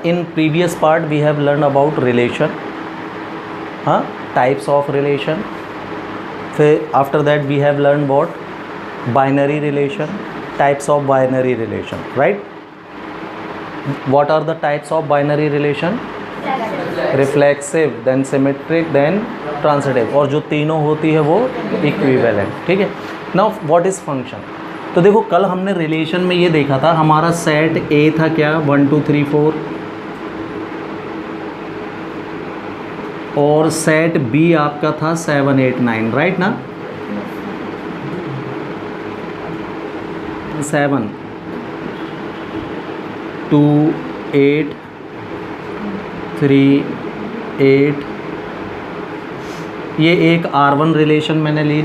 in previous part we have learned about relation, types of relation. फिर after that we have learned what binary relation, types of binary relation, right? What are the types of binary relation? Reflexive, then symmetric, then transitive, और जो तीनों होती है वो equivalent, ठीक है. Now what is function? तो देखो कल हमने रिलेशन में ये देखा था, हमारा सेट ए था क्या 1 2 3 4, और सेट बी आपका था 7 8 9, राइट ना. 7 2 8 3 8, ये एक R1 रिलेशन मैंने ली,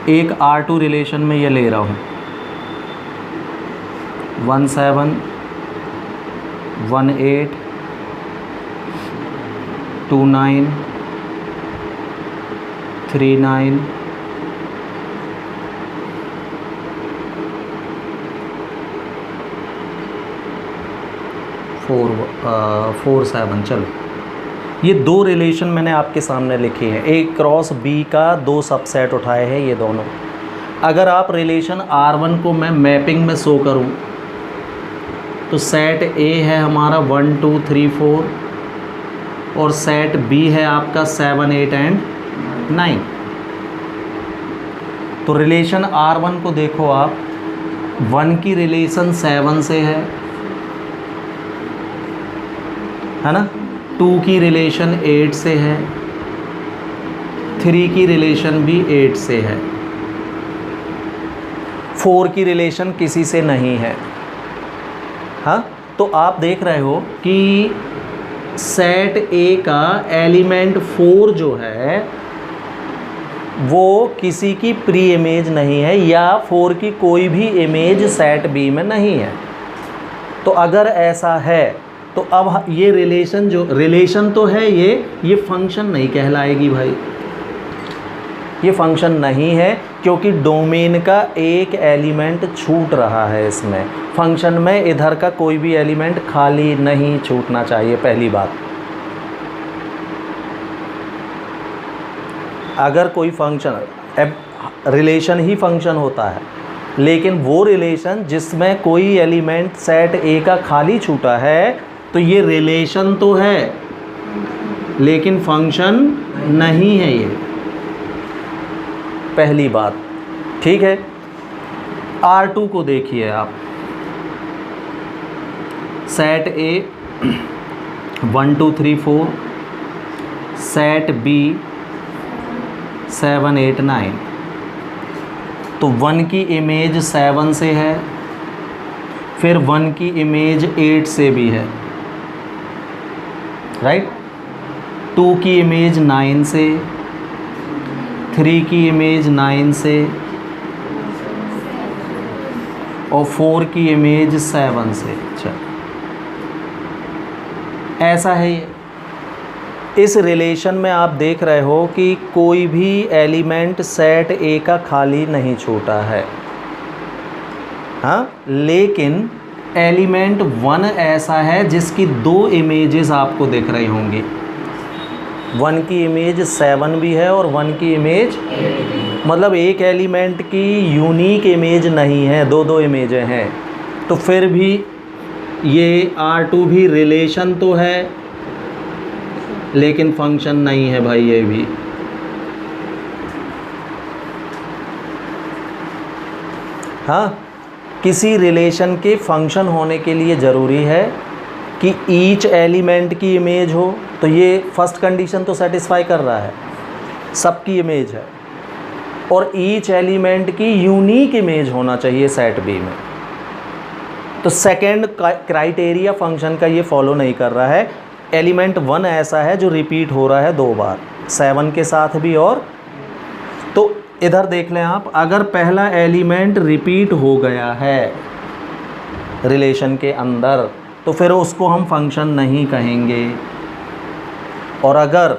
एक R2 रिलेशन में ये ले रहा हूँ 1 7 1 8 2 9 3 9 4 7. चलो ये दो रिलेशन मैंने आपके सामने लिखी है, ए क्रॉस बी का दो सबसेट उठाए हैं ये दोनों. अगर आप रिलेशन R1 को मैं मैपिंग में शो करूं तो सेट ए है हमारा 1 2 3 4 और सेट बी है आपका 7 8 एंड 9. तो रिलेशन R1 को देखो आप, 1 की रिलेशन 7 से है ना, 2 की रिलेशन 8 से है, 3 की रिलेशन भी 8 से है, 4 की रिलेशन किसी से नहीं है. हाँ, तो आप देख रहे हो कि सेट ए का एलिमेंट 4 जो है वो किसी की प्री इमेज नहीं है, या 4 की कोई भी इमेज सेट बी में नहीं है. तो अगर ऐसा है तो अब ये रिलेशन, जो रिलेशन तो है ये फंक्शन नहीं कहलाएगी भाई, ये फंक्शन नहीं है, क्योंकि डोमेन का एक एलिमेंट छूट रहा है इसमें. फंक्शन में इधर का कोई भी एलिमेंट खाली नहीं छूटना चाहिए, पहली बात. अगर कोई फंक्शन, रिलेशन ही फंक्शन होता है, लेकिन वो रिलेशन जिसमें कोई एलिमेंट सेट ए का खाली छूटा है तो ये रिलेशन तो है लेकिन फंक्शन नहीं है, ये पहली बात, ठीक है. R2 को देखिए आप, सेट ए 1 2 3 4, सेट बी 7 8 9. तो 1 की इमेज 7 से है, फिर 1 की इमेज 8 से भी है, राइट. 2 की इमेज 9 से, 3 की इमेज 9 से, और 4 की इमेज 7 से. अच्छा, ऐसा है ये. इस रिलेशन में आप देख रहे हो कि कोई भी एलिमेंट सेट ए का खाली नहीं छूटा है. हाँ, लेकिन एलिमेंट 1 ऐसा है जिसकी दो इमेजेस आपको दिख रही होंगी. 1 की इमेज 7 भी है और 1 की इमेज, मतलब एक एलिमेंट की यूनिक इमेज नहीं है, दो इमेजें हैं. तो फिर भी ये R2 भी रिलेशन तो है लेकिन फंक्शन नहीं है भाई. ये भी हाँ, किसी रिलेशन के फंक्शन होने के लिए ज़रूरी है कि ईच एलिमेंट की इमेज हो. तो ये फर्स्ट कंडीशन तो सेटिस्फाई कर रहा है, सबकी इमेज है, और ईच एलिमेंट की यूनिक इमेज होना चाहिए सेट बी में. तो सेकंड क्राइटेरिया फंक्शन का ये फॉलो नहीं कर रहा है. एलिमेंट 1 ऐसा है जो रिपीट हो रहा है 2 बार, 7 के साथ भी. और तो इधर देख लें आप, अगर पहला एलिमेंट रिपीट हो गया है रिलेशन के अंदर तो फिर उसको हम फंक्शन नहीं कहेंगे. और अगर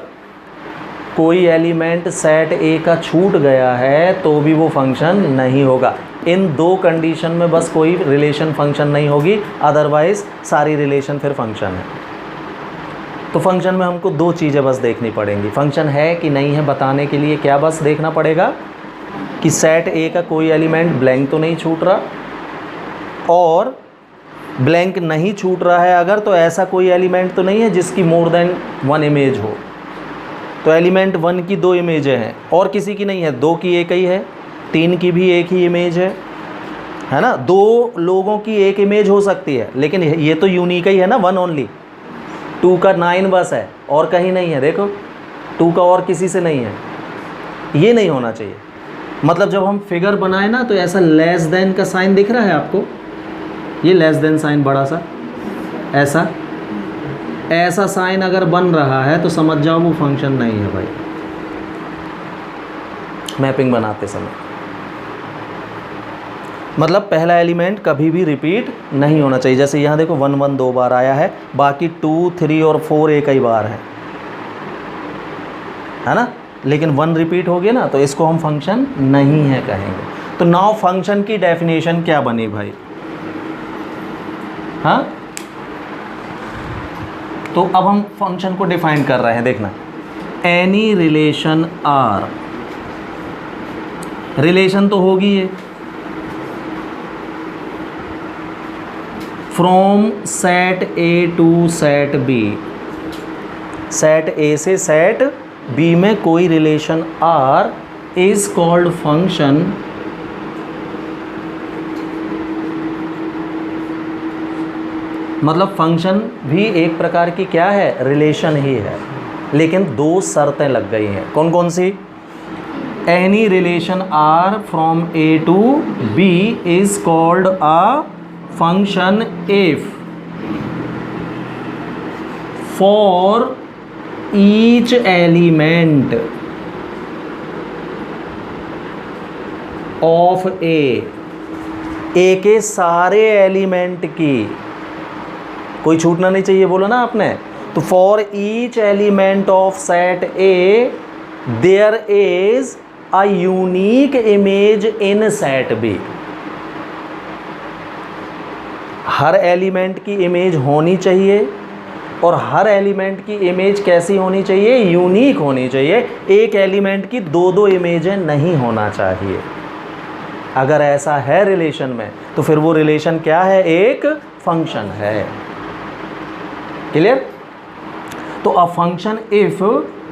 कोई एलिमेंट सेट ए का छूट गया है तो भी वो फंक्शन नहीं होगा. इन दो कंडीशन में बस कोई रिलेशन फंक्शन नहीं होगी, अदरवाइज सारी रिलेशन फिर फंक्शन है। तो फंक्शन में हमको दो चीज़ें बस देखनी पड़ेंगी, फंक्शन है कि नहीं है बताने के लिए क्या बस देखना पड़ेगा कि सेट ए का कोई एलिमेंट ब्लैंक तो नहीं छूट रहा, और ब्लैंक नहीं छूट रहा है अगर तो ऐसा कोई एलिमेंट तो नहीं है जिसकी मोर देन वन इमेज हो। तो एलिमेंट 1 की 2 इमेजें हैं और किसी की नहीं है, 2 की एक ही है, 3 की भी एक ही इमेज है ना। 2 लोगों की एक इमेज हो सकती है, लेकिन ये तो यूनिक ही है ना, 1 ओनली। 2 का 9 बस है और कहीं नहीं है, देखो 2 का और किसी से नहीं है, ये नहीं होना चाहिए। मतलब जब हम फिगर बनाए ना तो ऐसा लेस देन का साइन दिख रहा है आपको, ये लेस देन साइन बड़ा सा ऐसा साइन अगर बन रहा है तो समझ जाओ वो फंक्शन नहीं है भाई, मैपिंग बनाते समय। मतलब पहला एलिमेंट कभी भी रिपीट नहीं होना चाहिए। जैसे यहाँ देखो 1 1 2 बार आया है, बाकी 2 3 और 4 एक ही बार है ना, लेकिन 1 रिपीट हो गया ना तो इसको हम फंक्शन नहीं है कहेंगे। तो नाउ फंक्शन की डेफिनेशन क्या बनी भाई? हाँ, तो अब हम फंक्शन को डिफाइन कर रहे हैं, देखना। एनी रिलेशन आर, रिलेशन तो होगी ये, from set A to set B, set A से सेट बी में कोई relation R is called function मतलब फंक्शन भी एक प्रकार की क्या है, रिलेशन ही है, लेकिन 2 शर्तें लग गई हैं। कौन कौन सी? Any relation are from A to B is called a function if for each element of A के सारे एलिमेंट की, कोई छूटना नहीं चाहिए बोलो ना आपने। तो for each element of set A there is a unique image in set B, हर एलिमेंट की इमेज होनी चाहिए, और हर एलिमेंट की इमेज कैसी होनी चाहिए? यूनिक होनी चाहिए। एक एलिमेंट की 2 इमेजें नहीं होना चाहिए। अगर ऐसा है रिलेशन में तो फिर वो रिलेशन क्या है? एक फंक्शन है। क्लियर? तो a function if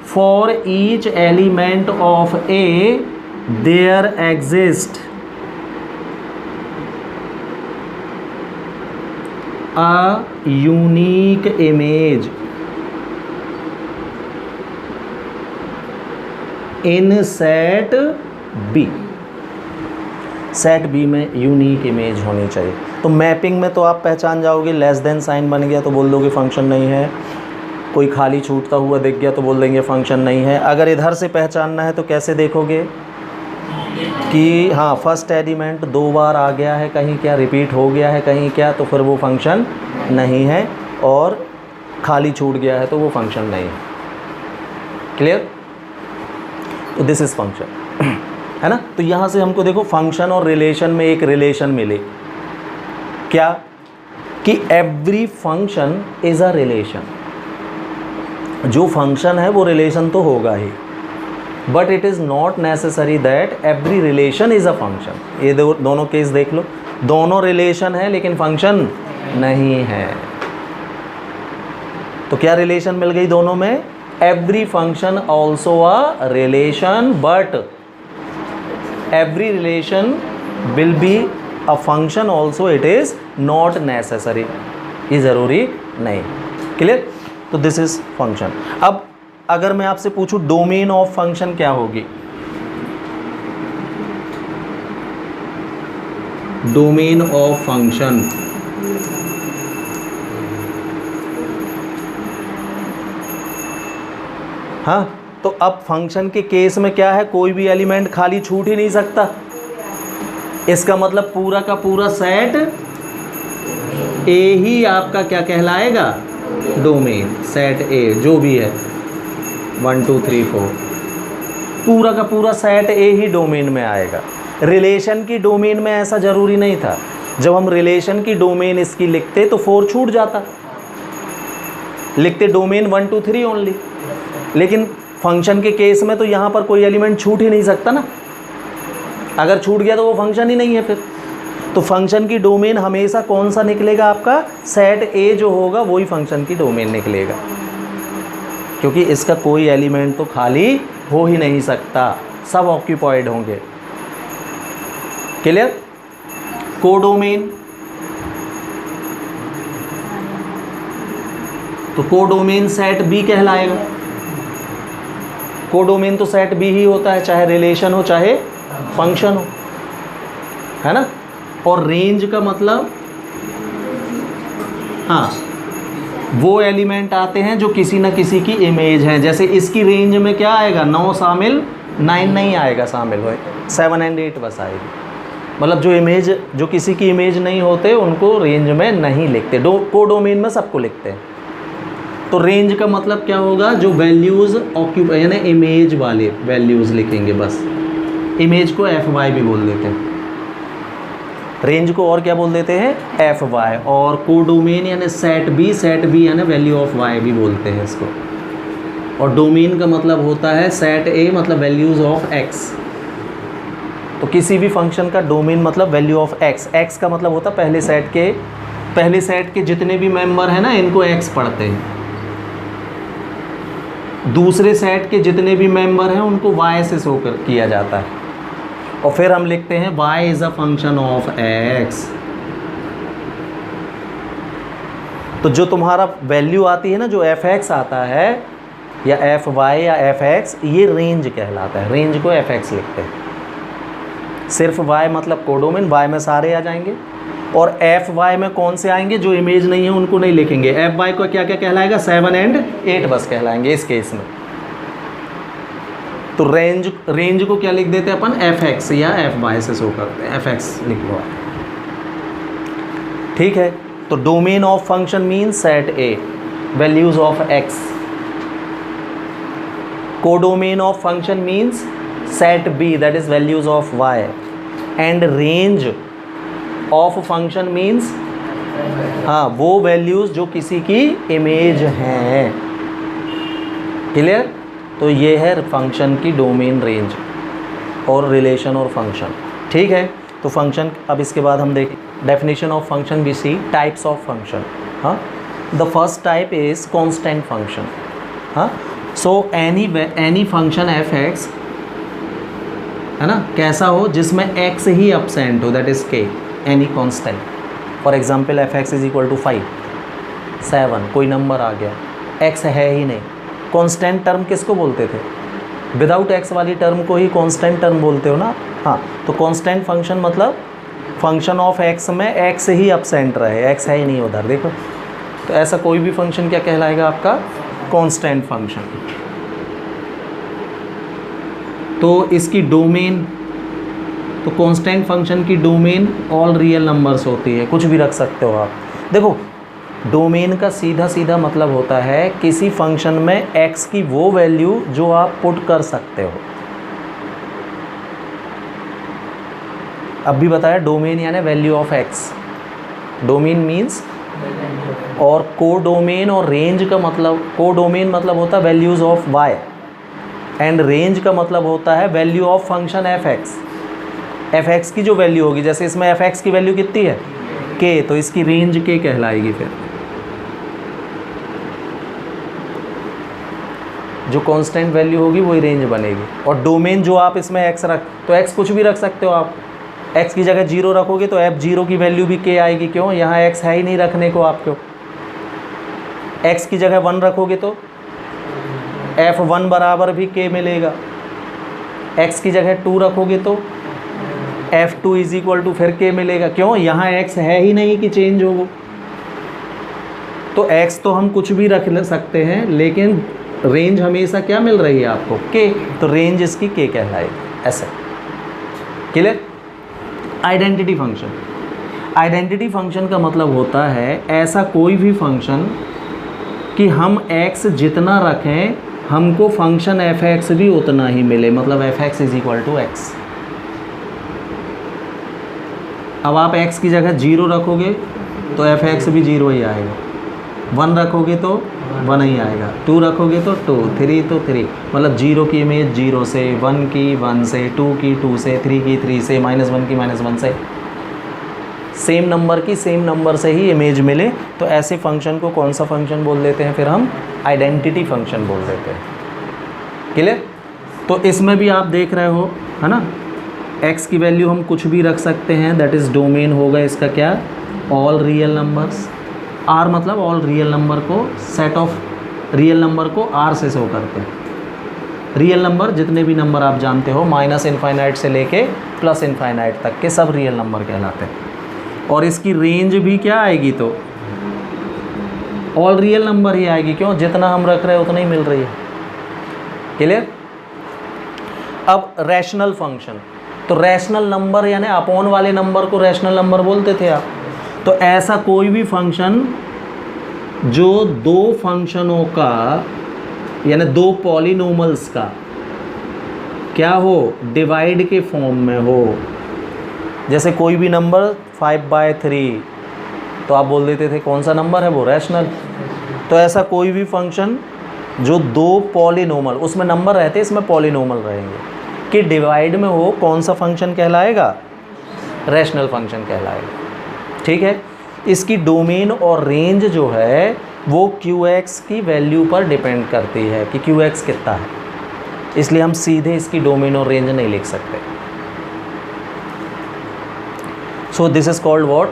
for each element of A there exist a unique image in set B, set B में यूनिक इमेज होनी चाहिए। तो मैपिंग में तो आप पहचान जाओगे, लेस देन साइन बन गया तो बोल दोगे फंक्शन नहीं है, कोई खाली छूटता हुआ दिख गया तो बोल देंगे फंक्शन नहीं है। अगर इधर से पहचानना है तो कैसे देखोगे कि हाँ फर्स्ट एलिमेंट 2 बार आ गया है कहीं, क्या रिपीट हो गया है कहीं क्या, तो फिर वो फंक्शन नहीं है, और खाली छूट गया है तो वो फंक्शन नहीं है। क्लियर? तो दिस इज फंक्शन है ना। तो यहाँ से हमको देखो फंक्शन और रिलेशन में एक रिलेशन मिले, क्या कि every function is a relation. जो फंक्शन है वो रिलेशन तो होगा ही, but it is not necessary that every relation is a function. ये दोनों केस देख लो, दोनों रिलेशन है लेकिन फंक्शन नहीं है। तो क्या रिलेशन मिल गई दोनों में? Every function also a relation, but every relation will be a function also, it is not necessary, ये ज़रूरी नहीं। क्लियर? तो दिस इज फंक्शन। अब अगर मैं आपसे पूछूं डोमेन ऑफ फंक्शन क्या होगी? डोमेन ऑफ फंक्शन हाँ, तो अब फंक्शन के केस में क्या है, कोई भी एलिमेंट खाली छूट ही नहीं सकता। इसका मतलब पूरा का पूरा सेट ए ही आपका क्या कहलाएगा? डोमेन। सेट ए जो भी है 1 2 3 4 पूरा का पूरा सेट ए ही डोमेन में आएगा। रिलेशन की डोमेन में ऐसा ज़रूरी नहीं था। जब हम रिलेशन की डोमेन इसकी लिखते तो 4 छूट जाता, लिखते डोमेन 1 2 3 ओनली। लेकिन फंक्शन के केस में तो यहाँ पर कोई एलिमेंट छूट ही नहीं सकता ना, अगर छूट गया तो वो फंक्शन ही नहीं है फिर। तो फंक्शन की डोमेन हमेशा कौन सा निकलेगा आपका, सेट ए जो होगा वही फंक्शन की डोमेन निकलेगा, क्योंकि इसका कोई एलिमेंट तो खाली हो ही नहीं सकता, सब ऑक्यूपाइड होंगे। क्लियर। कोडोमेन, तो कोडोमेन सेट बी कहलाएगा। कोडोमेन तो सेट बी ही होता है, चाहे रिलेशन हो चाहे फंक्शन हो, है ना। और रेंज का मतलब, हाँ, वो एलिमेंट आते हैं जो किसी न किसी की इमेज है। जैसे इसकी रेंज में क्या आएगा, 9 शामिल, 9 नहीं आएगा शामिल, हो 7 और 8 बस आएगी। मतलब जो इमेज, जो किसी की इमेज नहीं होते उनको रेंज में नहीं लिखते, कोडोमेन में सबको लिखते हैं। तो रेंज का मतलब क्या होगा, जो वैल्यूज़ ऑक्यूपाई, यानी इमेज वाले वैल्यूज़ लिखेंगे बस। इमेज को FY भी बोल देते हैं, रेंज को और क्या बोल देते हैं, FY। और कोडोमेन यानी सेट बी यानी वैल्यू ऑफ Y भी बोलते हैं इसको। और डोमेन का मतलब होता है सेट A मतलब वैल्यूज़ ऑफ X। तो किसी भी फंक्शन का डोमेन मतलब वैल्यू ऑफ X का मतलब होता है पहले सेट के जितने भी मेंबर हैं ना, इनको X पढ़ते हैं। दूसरे सेट के जितने भी मेंबर हैं उनको Y से शो किया जाता है। और फिर हम लिखते हैं y is a function of x। तो जो तुम्हारा वैल्यू आती है ना, जो fx आता है या fy या fx, ये रेंज कहलाता है। रेंज को fx लिखते हैं। सिर्फ y मतलब कोडोमेन, y में सारे आ जाएंगे। और fy में कौन से आएंगे, जो इमेज नहीं है उनको नहीं लिखेंगे। fy को क्या क्या कहलाएगा, 7 और 8 बस कहलाएंगे इस केस में। तो रेंज को क्या लिख देते हैं अपन, fx या fy से शो करते हैं, fx लिख लो, ठीक है। तो domain of function mean set A, values of x। Codomain of function means set B, that is values of y। And range of function means, हाँ, वो वैल्यूज जो किसी की इमेज हैं। क्लियर। तो ये है फंक्शन की डोमेन, रेंज और रिलेशन और फंक्शन, ठीक है। तो फंक्शन, अब इसके बाद हम देखें definition of function, we see types of function. हाँ, the first type is constant function. हाँ, सो एनी फंक्शन f(x) है ना, कैसा हो जिसमें x ही एब्सेंट हो, that is k, any constant. For example f(x) = 5, 7, कोई नंबर आ गया, x है ही नहीं। कांस्टेंट टर्म किसको बोलते थे, विदाउट x वाली टर्म को ही कांस्टेंट टर्म बोलते हो ना। हाँ, तो कांस्टेंट फंक्शन मतलब फंक्शन ऑफ x में x ही एब्सेंट रहे, x है ही नहीं उधर, देखो। तो ऐसा कोई भी फंक्शन क्या कहलाएगा आपका, कांस्टेंट फंक्शन। तो इसकी डोमेन, तो कांस्टेंट फंक्शन की डोमेन ऑल रियल नंबर्स होती है, कुछ भी रख सकते हो आप। देखो, डोमेन का सीधा मतलब होता है किसी फंक्शन में x की वो वैल्यू जो आप पुट कर सकते हो। अब भी बताया, डोमेन यानी value of x, domain means. और कोडोमेन और रेंज का मतलब, कोडोमेन मतलब होता है values of y, and range का मतलब होता है वैल्यू ऑफ फंक्शन f(x) की जो वैल्यू होगी। जैसे इसमें f(x) की वैल्यू कितनी है, k, तो इसकी रेंज k कहलाएगी। फिर जो कांस्टेंट वैल्यू होगी वही रेंज बनेगी। और डोमेन जो आप इसमें x रख, तो x कुछ भी रख सकते हो आप। x की जगह 0 रखोगे तो f0 की वैल्यू भी k आएगी। क्यों, यहाँ x है ही नहीं रखने को आपको। x की जगह 1 रखोगे तो f1 बराबर भी k मिलेगा। x की जगह 2 रखोगे तो f2 = फिर k मिलेगा। क्यों, यहाँ x है ही नहीं कि चेंज हो वो। तो x तो हम कुछ भी रख सकते हैं, लेकिन रेंज हमेशा क्या मिल रही है आपको, k। तो रेंज इसकी k कहलाएगी, ऐसे। Clear. Identity function, identity function का मतलब होता है ऐसा कोई भी फंक्शन कि हम x जितना रखें हमको फंक्शन f(x) भी उतना ही मिले, मतलब f(x) = x। अब आप x की जगह 0 रखोगे तो f(x) भी 0 ही आएगा, 1 रखोगे तो 1 ही आएगा, 2 रखोगे तो 2, 3 तो 3, मतलब 0 की इमेज 0 से, 1 की 1 से, 2 की 2 से, 3 की 3 से, -1 की -1 से, सेम नंबर की सेम नंबर से ही इमेज मिले तो ऐसे फंक्शन को कौन सा फंक्शन बोल देते हैं? फिर हम आइडेंटिटी फंक्शन बोल देते हैं। क्लियर? तो इसमें भी आप देख रहे हो, है ना, x की वैल्यू हम कुछ भी रख सकते हैं, दैट इज़ डोमेन होगा इसका क्या? All real numbers. r मतलब ऑल रियल नंबर को, सेट ऑफ रियल नंबर को r से शो करते हैं। रियल नंबर जितने भी नंबर आप जानते हो -∞ से लेके +∞ तक के सब रियल नंबर कहलाते हैं। और इसकी रेंज भी क्या आएगी? तो ऑल रियल नंबर ही आएगी। क्यों? जितना हम रख रहे हैं उतना ही मिल रही है। क्लियर? अब रैशनल फंक्शन, तो रैशनल नंबर यानी अपॉन वाले नंबर को रैशनल नंबर बोलते थे आप। तो ऐसा कोई भी फंक्शन जो दो फंक्शनों का यानी दो पॉलिनोमल्स का क्या हो? डिवाइड के फॉर्म में हो। जैसे कोई भी नंबर 5/3 तो आप बोल देते थे कौन सा नंबर है वो? रैशनल। तो ऐसा कोई भी फंक्शन जो दो पॉलिनोमल, उसमें नंबर रहते इसमें पॉलिनोमल रहेंगे, कि डिवाइड में हो, कौन सा फंक्शन कहलाएगा? रैशनल फंक्शन कहलाएगा। ठीक है? इसकी डोमेन और रेंज जो है वो QX की वैल्यू पर डिपेंड करती है कि QX कितना है, इसलिए हम सीधे इसकी डोमेन और रेंज नहीं लिख सकते। So this is called what?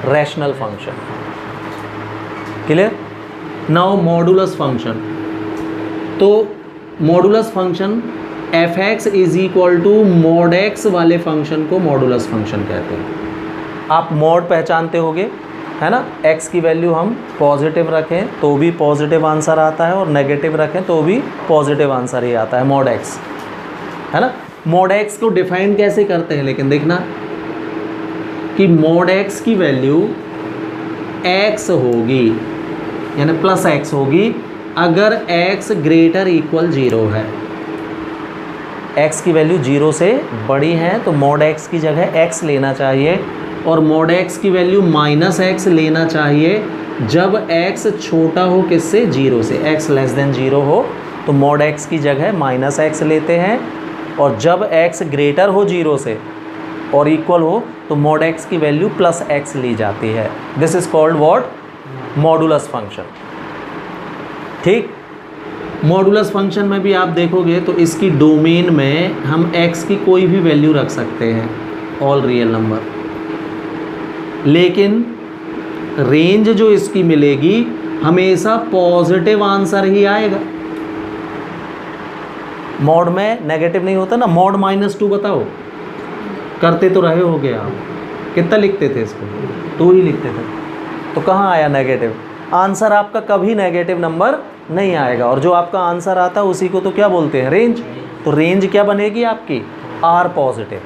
Rational function. Clear? Now modulus function. तो modulus function f(x) = mod x वाले फंक्शन को मॉडुलस फंक्शन कहते हैं। आप मॉड पहचानते होगे, है ना? x की वैल्यू हम पॉजिटिव रखें तो भी पॉजिटिव आंसर आता है और नेगेटिव रखें तो भी पॉजिटिव आंसर ही आता है, mod x, है ना? mod x को डिफाइन कैसे करते हैं? लेकिन देखना कि mod x की वैल्यू x होगी यानी +x होगी अगर x > 0 है। x की वैल्यू 0 से बड़ी है तो mod x की जगह x लेना चाहिए, और mod x की वैल्यू -x लेना चाहिए जब x छोटा हो किससे? 0 से। x < 0 हो तो mod x की जगह -x लेते हैं, और जब x ग्रेटर हो 0 से और इक्वल हो तो mod x की वैल्यू +x ली जाती है। This is called what? Modulus function. ठीक? मॉडुलस फंक्शन में भी आप देखोगे तो इसकी डोमेन में हम x की कोई भी वैल्यू रख सकते हैं, ऑल रियल नंबर, लेकिन रेंज जो इसकी मिलेगी हमेशा पॉजिटिव आंसर ही आएगा। मॉड में नेगेटिव नहीं होता ना। मॉड -2 बताओ, करते तो रहे होगे आप, कितना लिखते थे इसको? 2 ही लिखते थे, तो कहाँ आया नेगेटिव? आंसर आपका कभी नेगेटिव नंबर नहीं आएगा, और जो आपका आंसर आता है उसी को तो क्या बोलते हैं? रेंज। तो रेंज क्या बनेगी आपकी? R positive,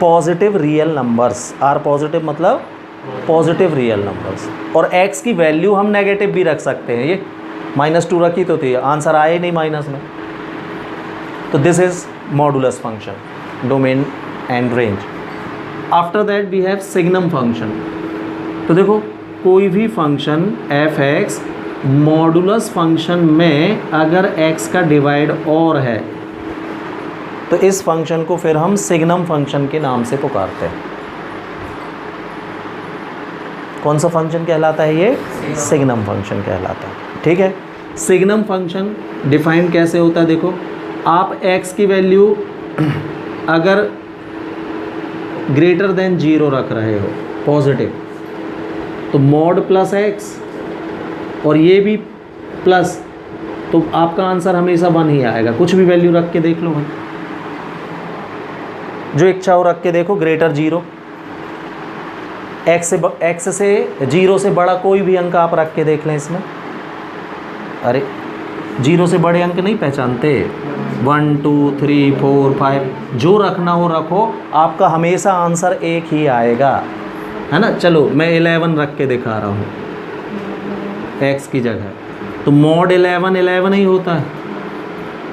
positive real numbers. R positive मतलब पॉजिटिव रियल नंबर्स। और x की वैल्यू हम नेगेटिव भी रख सकते हैं, ये -2 रखी तो थी, आंसर आए नहीं माइनस में। तो this is modulus function, domain and range. After that we have signum function. तो देखो कोई भी फंक्शन f(x) मॉडुलस फंक्शन में अगर x का डिवाइड और है तो इस फंक्शन को फिर हम सिग्नम फंक्शन के नाम से पुकारते हैं। कौन सा फंक्शन कहलाता है ये? सिग्नम फंक्शन कहलाता है। ठीक है? सिग्नम फंक्शन डिफाइन कैसे होता है? देखो, आप x की वैल्यू अगर ग्रेटर देन 0 रख रहे हो पॉजिटिव, तो mod +x, और ये भी प्लस, तो आपका आंसर हमेशा 1 ही आएगा। कुछ भी वैल्यू रख के देख लो भाई, जो इच्छा हो रख के देखो। ग्रेटर 0, x से 0 से बड़ा कोई भी अंक आप रख के देख लें इसमें। अरे 0 से बड़े अंक नहीं पहचानते, 1 2 3 4 5, जो रखना हो रखो, आपका हमेशा आंसर 1 ही आएगा, है ना? चलो मैं 11 रख के दिखा रहा हूँ x की जगह, तो mod 11 ही होता है,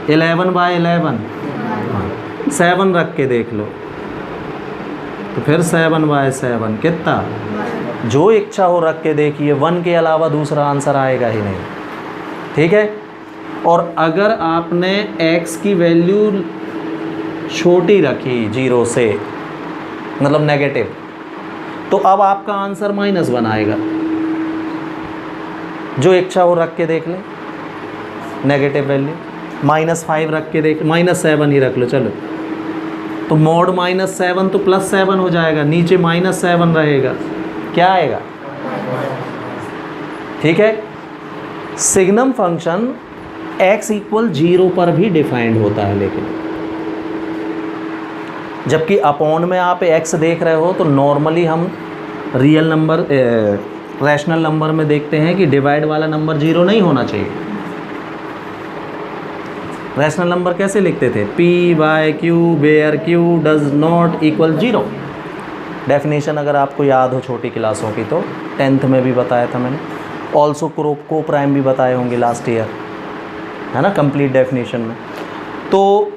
11/11। 7 रख के देख लो तो फिर 7/7 कितना, जो इच्छा हो रख के देखिए, 1 के अलावा दूसरा आंसर आएगा ही नहीं। ठीक है। और अगर आपने x की वैल्यू छोटी रखी 0 से, मतलब नेगेटिव, तो अब आपका आंसर -1 आएगा। जो इच्छा हो रख के देख ले, नेगेटिव वैल्यू -5 रख के देख, -7 ही रख लो चलो, तो mod -7 तो +7 हो जाएगा, नीचे -7 रहेगा, क्या आएगा। ठीक है। सिग्नम फंक्शन x = 0 पर भी डिफाइंड होता है, लेकिन जबकि अपॉन में आप x देख रहे हो तो नॉर्मली हम रियल नंबर, रैशनल नंबर में देखते हैं कि डिवाइड वाला नंबर 0 नहीं होना चाहिए। रैशनल नंबर कैसे लिखते थे, p/q where q does not equal 0। Definition अगर आपको याद हो छोटी क्लासों की तो 10th में भी बताया था मैंने, ऑल्सो को प्राइम भी बताए होंगे लास्ट ईयर, है ना, कंप्लीट डेफिनेशन में। तो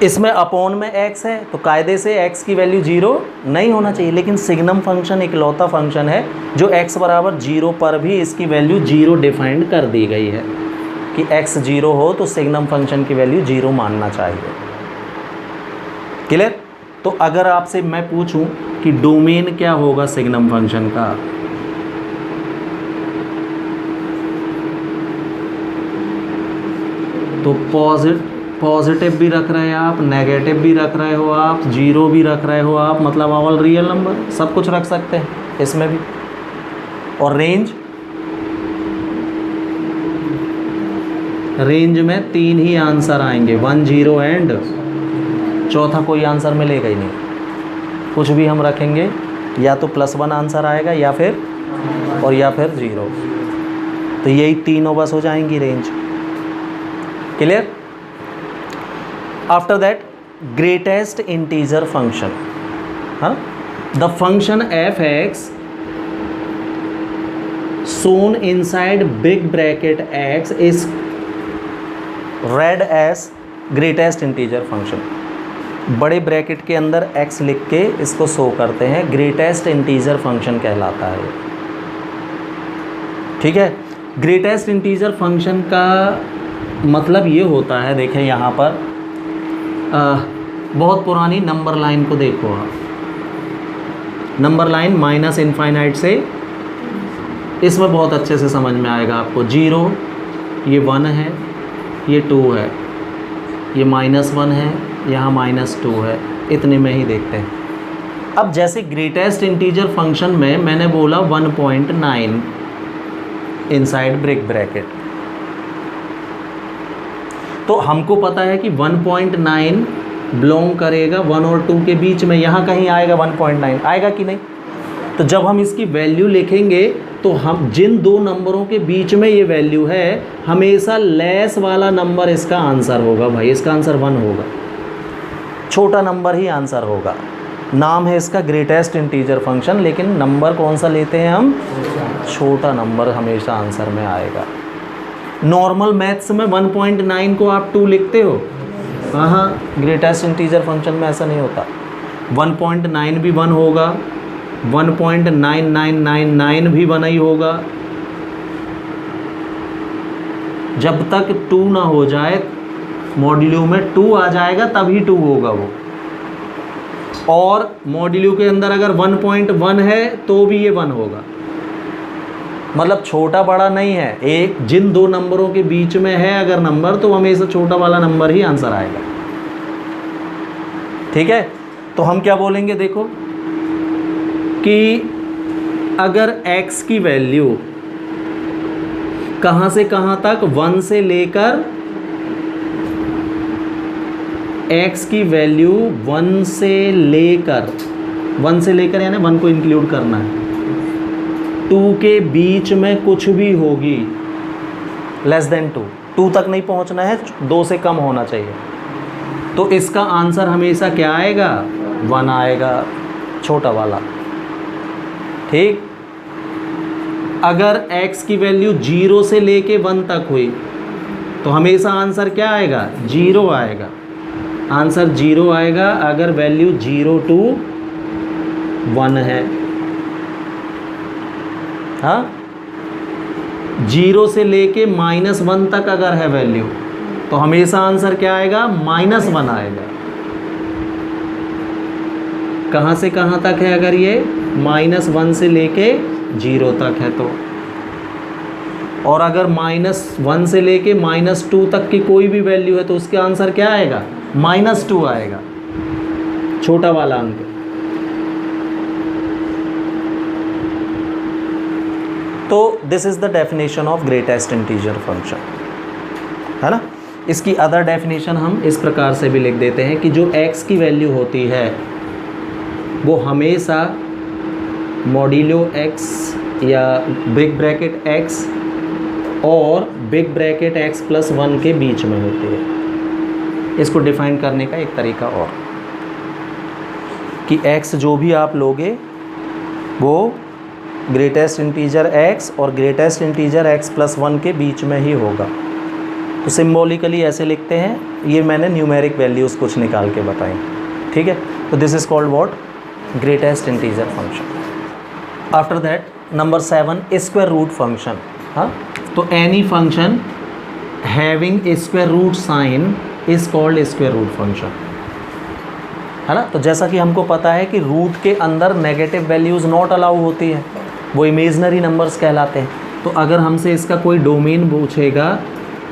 इसमें अपॉन में x है तो कायदे से x की वैल्यू 0 नहीं होना चाहिए, लेकिन सिग्नम फंक्शन इकलौता फंक्शन है जो x = 0 पर भी इसकी वैल्यू 0 डिफाइंड कर दी गई है कि x 0 हो तो सिग्नम फंक्शन की वैल्यू 0 मानना चाहिए। क्लियर। तो अगर आपसे मैं पूछूं कि डोमेन क्या होगा सिग्नम फंक्शन का, तो पॉजिटिव भी रख रहे हैं आप, नेगेटिव भी रख रहे हो आप, 0 भी रख रहे हो आप, मतलब ऑल रियल नंबर, सब कुछ रख सकते हैं इसमें भी। और रेंज में 3 ही आंसर आएंगे, 1 0 एंड चौथा कोई आंसर मिलेगा ही नहीं। कुछ भी हम रखेंगे या तो +1 आंसर आएगा या फिर 0, तो यही तीनों बस हो जाएंगी range. Clear. After that greatest integer function, हाँ, the function f(x) shown inside big bracket x is read as greatest integer function। बड़े ब्रैकेट के अंदर x लिख के इसको शो करते हैं, ग्रेटेस्ट इंटीजर फंक्शन कहलाता है। ठीक है। ग्रेटेस्ट इंटीजर फंक्शन का मतलब ये होता है, देखें यहाँ पर बहुत पुरानी नंबर लाइन को देखो आप, नंबर लाइन -∞ से, इसमें बहुत अच्छे से समझ में आएगा आपको। 0 ये 1 है, ये 2 है, ये -1 है, यहाँ -2 है, इतने में ही देखते हैं। अब जैसे ग्रेटेस्ट इंटीजर फंक्शन में मैंने बोला 1.9 इनसाइड ब्रैकेट, तो हमको पता है कि 1.9 बिलोंग करेगा 1 और 2 के बीच में, यहाँ कहीं आएगा 1.9, आएगा कि नहीं। तो जब हम इसकी वैल्यू लिखेंगे तो हम जिन दो नंबरों के बीच में ये वैल्यू है, हमेशा लेस वाला नंबर इसका आंसर होगा। भाई इसका आंसर 1 होगा, छोटा नंबर ही आंसर होगा। नाम है इसका ग्रेटेस्ट इंटीजर फंक्शन, लेकिन नंबर कौन सा लेते हैं हम, छोटा नंबर हमेशा आंसर में आएगा। नॉर्मल मैथ्स में 1.9 को आप 2 लिखते हो, हाँ, ग्रेटेस्ट इंटीजर फंक्शन में ऐसा नहीं होता। 1.9 भी 1 होगा, 1.9999 भी 1 ही होगा। जब तक 2 ना हो जाए, मॉड्यूलो में 2 आ जाएगा तभी 2 होगा वो। और मॉड्यूलो के अंदर अगर 1.1 है तो भी ये 1 होगा, मतलब छोटा बड़ा नहीं है। एक जिन दो नंबरों के बीच में है अगर नंबर, तो हमेशा छोटा वाला नंबर ही आंसर आएगा। ठीक है। तो हम क्या बोलेंगे, देखो कि अगर x की वैल्यू कहाँ से कहाँ तक, 1 से लेकर, x की वैल्यू 1 से लेकर यानी 1 को इंक्लूड करना है, 2 के बीच में कुछ भी होगी, लेस देन 2 तक नहीं पहुंचना है, 2 से कम होना चाहिए, तो इसका आंसर हमेशा क्या आएगा, 1 आएगा, छोटा वाला। ठीक। अगर x की वैल्यू 0 से लेके 1 तक हुई तो हमेशा आंसर क्या आएगा, 0 आएगा। आंसर 0 आएगा अगर वैल्यू 0 to 1 है। हाँ, 0 से लेके -1 तक अगर है वैल्यू तो हमेशा आंसर क्या आएगा? -1 आएगा। कहाँ से कहाँ तक है? अगर ये -1 से लेके 0 तक है तो, और अगर -1 से लेके -2 तक की कोई भी वैल्यू है तो उसका आंसर क्या आएगा? -2 आएगा, छोटा वाला अंक। तो this is the definition of greatest integer function, है ना। इसकी अदर डेफिनेशन हम इस प्रकार से भी लिख देते हैं कि जो x की वैल्यू होती है वो हमेशा मॉड्यूलो x या बिग ब्रैकेट x और बिग ब्रैकेट x + 1 के बीच में होती है। इसको डिफाइन करने का एक तरीका और कि x जो भी आप लोगे वो ग्रेटेस्ट इंटीजर x और ग्रेटेस्ट इंटीजर x + 1 के बीच में ही होगा। तो सिम्बॉलिकली ऐसे लिखते हैं, ये मैंने न्यूमेरिक वैल्यूज़ कुछ निकाल के बताई, ठीक है। तो this is called what? Greatest integer function. After that number 7 square root function. हाँ, तो any function having square root sign is called square root function, है ना। तो जैसा कि हमको पता है कि रूट के अंदर नेगेटिव वैल्यूज़ नॉट अलाउ होती है, वो इमेजनरी नंबर्स कहलाते हैं। तो अगर हमसे इसका कोई डोमेन पूछेगा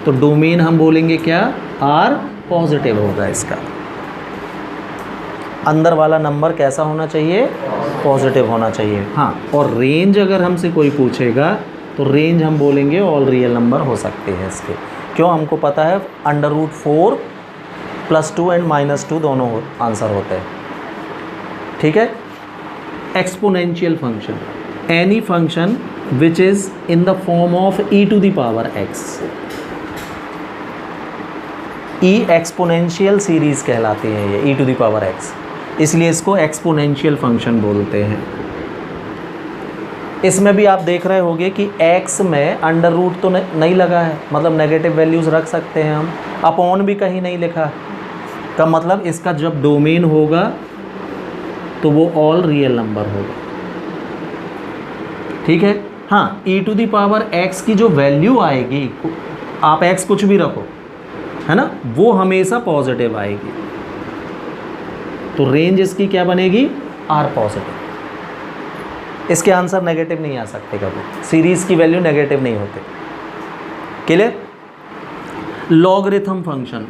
तो डोमेन हम बोलेंगे क्या? R पॉजिटिव होगा। इसका अंदर वाला नंबर कैसा होना चाहिए? पॉजिटिव होना चाहिए। हाँ, और रेंज अगर हमसे कोई पूछेगा तो रेंज हम बोलेंगे ऑल रियल नंबर हो सकते हैं इसके। क्यों? हमको पता है √4 + 2 एंड -2 दोनों आंसर होते हैं, ठीक है। Exponential function, any function which is in the form of e⁻x। Exponential series कहलाती है ये e⁻x, इसलिए इसको एक्सपोनेंशियल फंक्शन बोलते हैं। इसमें भी आप देख रहे होंगे कि x में √ तो नहीं लगा है, मतलब नेगेटिव वैल्यूज़ रख सकते हैं हम। अपॉन भी कहीं नहीं लिखा का मतलब इसका जब डोमेन होगा तो वो ऑल रियल नंबर होगा, ठीक है। हाँ, e⁻x की जो वैल्यू आएगी, आप x कुछ भी रखो, है ना, वो हमेशा पॉजिटिव आएगी। तो रेंज इसकी क्या बनेगी? R positive. इसके आंसर नेगेटिव नहीं आ सकते कभी, सीरीज़ की वैल्यू नेगेटिव नहीं होते। क्लियर? लॉगरिथम फंक्शन,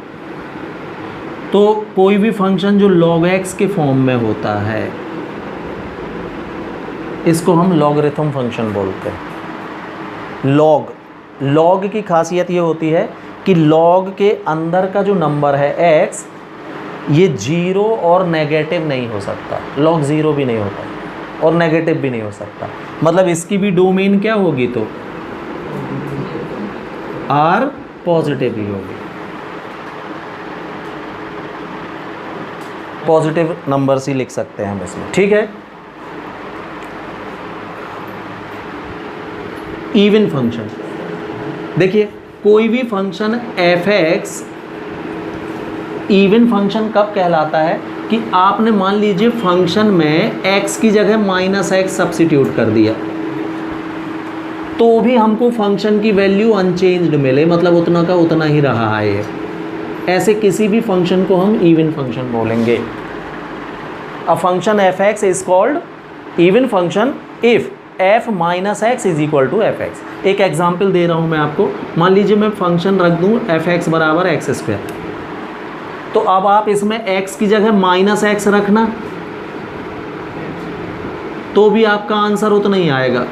तो कोई भी फंक्शन जो log x के फॉर्म में होता है इसको हम लॉगरिथम फंक्शन बोलते हैं। लॉग की खासियत ये होती है कि लॉग के अंदर का जो नंबर है x, ये 0 और नेगेटिव नहीं हो सकता। लॉग 0 भी नहीं होता और नेगेटिव भी नहीं हो सकता, मतलब इसकी भी डोमेन क्या होगी? तो R पॉजिटिव ही होगी। पॉजिटिव नंबर्स ही लिख सकते हैं हम इसमें, ठीक है। इवन फंक्शन, देखिए कोई भी फंक्शन f(x) इवन फंक्शन कब कहलाता है कि आपने मान लीजिए फंक्शन में x की जगह -x सब्स्टिट्यूट कर दिया तो भी हमको फंक्शन की वैल्यू अनचेंज्ड मिले, मतलब उतना का उतना ही रहा है। ऐसे किसी भी फंक्शन को हम इवन फंक्शन बोलेंगे। A function f(x) is called even function if f - x is equal to f(x). एक एग्जाम्पल दे रहा हूँ मैं आपको। मान लीजिए मैं फंक्शन रख दूँ f(x) = x², तो अब आप इसमें x की जगह -x रखना तो भी आपका आंसर उतना ही आएगा,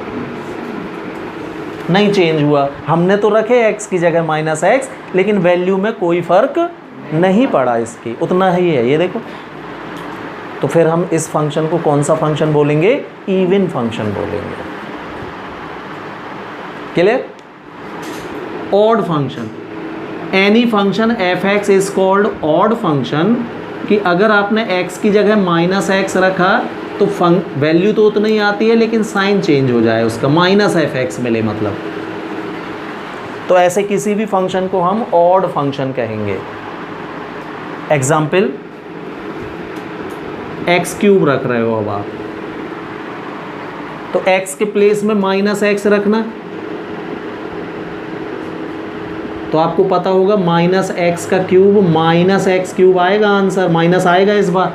नहीं चेंज हुआ। हमने तो रखे x की जगह -x, लेकिन वैल्यू में कोई फ़र्क नहीं पड़ा, इसकी उतना ही है, ये देखो। तो फिर हम इस फंक्शन को कौन सा फंक्शन बोलेंगे? इवन फंक्शन बोलेंगे। Clear? Odd function, any function f(x) is called odd function, कि अगर आपने x की जगह -x रखा तो वैल्यू तो उतना ही आती है लेकिन साइन चेंज हो जाए, उसका -f(x) मिले मतलब। तो ऐसे किसी भी फंक्शन को हम ऑड फंक्शन कहेंगे। एग्जाम्पल एक्स क्यूब रख रहे हो अब आप, तो x के प्लेस में -x रखना, तो आपको पता होगा -x का क्यूब -x³ आएगा, आंसर माइनस आएगा इस बार।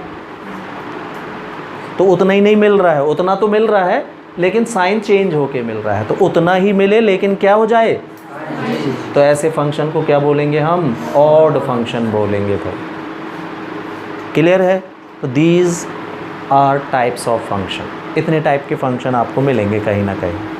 तो उतना ही नहीं मिल रहा है, उतना तो मिल रहा है लेकिन साइन चेंज होके मिल रहा है, तो उतना ही मिले लेकिन क्या हो जाए, तो ऐसे फंक्शन को क्या बोलेंगे हम, ऑड फंक्शन बोलेंगे भाई। क्लियर है? तो these are types of function, इतने टाइप के फंक्शन आपको मिलेंगे कहीं ना कहीं।